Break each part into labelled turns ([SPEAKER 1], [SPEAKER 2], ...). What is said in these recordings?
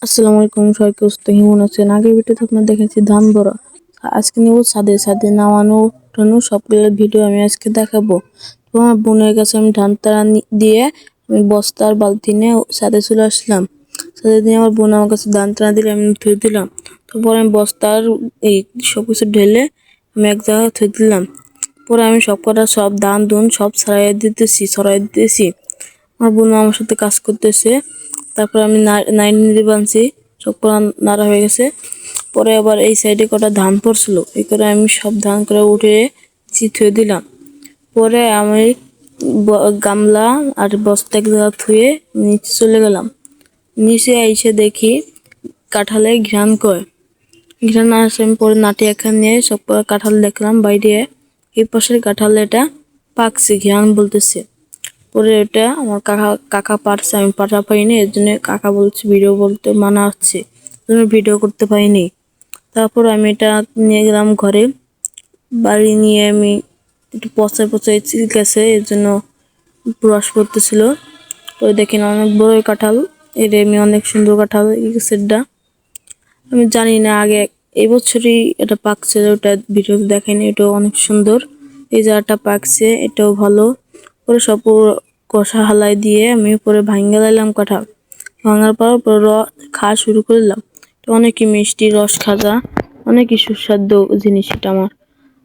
[SPEAKER 1] আসসালামু আলাইকুম, সবাই কেমন আছেন? আগের ভিডিওতে আপনার দেখেছি ধান ভরা। আজকে নিব ছাদে নামানো টানো সবগুলো ভিডিও আমি আজকে দেখাবো। তো আমার বোনের কাছে আমি ধান তারা দিয়ে আমি বস্তার বালতি নিয়ে ছাদে চলে আসলাম। ছাদে দিয়ে আমার বোন আমার কাছে ধান তারা দিলে আমি থুয়ে দিলাম। তারপর আমি বস্তার এই সবকিছু ঢেলে আমি এক জায়গায় থুয়ে দিলাম। পরে আমি সব ধান সব ছড়াই দিতেছি। আমার বোন আমার সাথে কাজ করতেছে। তারপর আমি নাইন নিতে বানছি, সব নাড়া হয়ে গেছে। পরে আবার এই সাইডে কটা ধান পড়ছিল, এই করে আমি সব ধান করে উঠে থুয়ে দিলাম। পরে আমি গামলা আর বস্তা এক জায়গা থুয়ে নিচে চলে গেলাম। নিচে এসে দেখি কাঁঠালে ঘ্রাণ কয়। ঘ্রাণ আসে, আমি পরে নাটি এখান নিয়ে সব কাঁঠাল দেখলাম বাইরে। এই পাশের কাঁঠাল এটা পাকছে, ঘ্রাণ বলতেছে। পরে এটা আমার কাকা পারছে, আমি পারা পাইনি, এর জন্য কাকা বলছে ভিডিও বলতে মানা হচ্ছে, ভিডিও করতে পারিনি। তারপর আমি এটা নিয়ে গেলাম ঘরে। বাড়ি নিয়ে আমি একটু পচায় গেছে, এর জন্য ব্রাশ করতেছিল। পরে দেখেন অনেক বড় কাঁঠাল, এর আমি অনেক সুন্দর কাঁঠাল এই গাছেরটা। আমি জানি না আগে এই বছরই এটা পাকছে, ওটা ভিডিওতে দেখাইনি। এটাও অনেক সুন্দর, এই জায়গাটা পাকছে, এটাও ভালো। পরে সব কষা হালাই দিয়ে আমি পরে ভাঙ্গা লাইলাম কাঁঠাল। ভাঙার পর খাওয়া শুরু করলাম। অনেকই মিষ্টি, রস খাজা, অনেকই সুস্বাদু জিনিস। এটা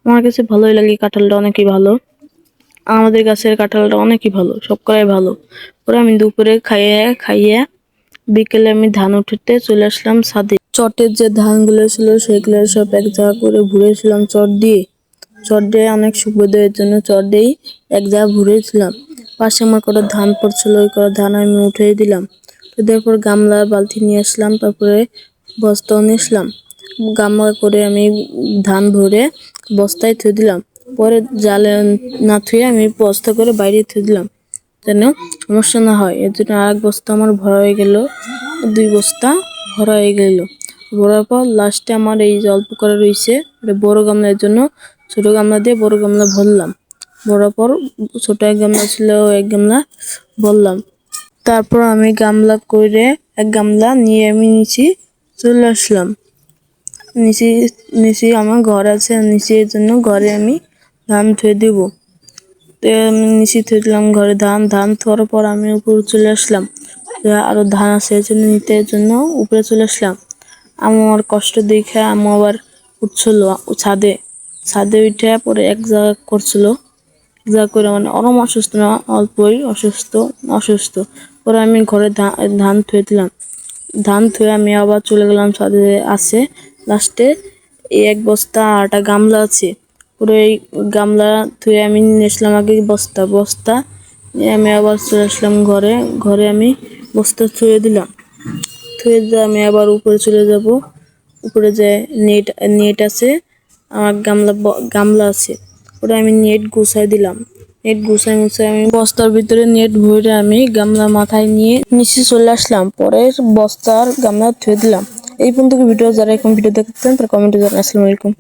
[SPEAKER 1] আমার কাছে ভালোই লাগে। কাঁঠালটা অনেকই ভালো, আমাদের গাছের কাঁঠালটা অনেকই ভালো, সব করাই ভালো। পরে আমি দুপুরে খাইয়ে বিকেলে আমি ধান উঠাতে চলে আসলাম ছাদে। চটের যে ধানগুলো ছিল সেগুলো সব এক জায়গা করে ভুড়েছিলাম চট দিয়ে অনেক সুবিধার জন্য চট দিয়েই এক জায়গা ভুড়েছিলাম। পাশে আমার কটা ধান পড়ছিল, ওই কটা ধান আমি উঠিয়ে দিলাম। তো তারপর গামলা বালতি নিয়ে আসলাম, তারপরে বস্তাও নিয়ে আসলাম। গামলা করে আমি ধান ভরে বস্তায় থুয়ে দিলাম। পরে জালে না থুয়ে আমি বস্তা করে বাইরে থুয়ে দিলাম, যেন সমস্যা না হয়। এর জন্য আর এক বস্তা আমার ভরা হয়ে গেল, 2 বস্তা ভরা হয়ে গেল। ভরার পর লাস্টে আমার এই যে অল্প করে রয়েছে, এটা বড় গামলার জন্য ছোট গামলা দিয়ে বড় গামলা ভরলাম। ভরার পর ছোট এক গামলা ছিল, এক গামলা ভরলাম। তারপর আমি গামলা করে এক গামলা নিয়ে আমি নিচে চলে আসলাম। নিচে আমার ঘর আছে, নিচের জন্য ঘরে আমি ধান ধুয়ে দেব। আমি নিচে থুয়ে দিলাম ঘরে ধান থোয়ার পর আমি উপরে চলে আসলাম। আরো ধান আছে এর জন্য নিতে, এর জন্য উপরে চলে আসলাম। আমার কষ্ট দেখে আমি আবার উঠছিল ছাদে উঠে পরে এক জায়গা করছিল, যা করে মানে অরম অসুস্থ না, অল্পই অসুস্থ। পরে আমি ঘরে ধান থুয়ে দিলাম। ধান থুয়ে আমি আবার চলে গেলাম ছাদে। আছে লাস্টে এই এক বস্তা আটা গামলা আছে, পুরো এই গামলা থুয়ে আমি নিয়েছিলাম আগে বস্তা নিয়ে আমি আবার চলে আসলাম ঘরে আমি বস্তা থুয়ে দিলাম। থুয়ে দিয়ে আমি আবার উপরে চলে যাব। উপরে যে নেট আছে, আমার গামলা আছে, ওটা আমি নেট গুছাই দিলাম। নেট গুছাই আমি বস্তার ভিতরে নেট ভরে আমি গামলা মাথায় নিয়ে নিচে চলে আসলাম। পরে বস্তার গামলা থুয়ে দিলাম। এই পর্যন্ত ভিডিও, যারা এখন ভিডিও দেখতেছেন তারা কমেন্টে জানান। আসসালামু আলাইকুম।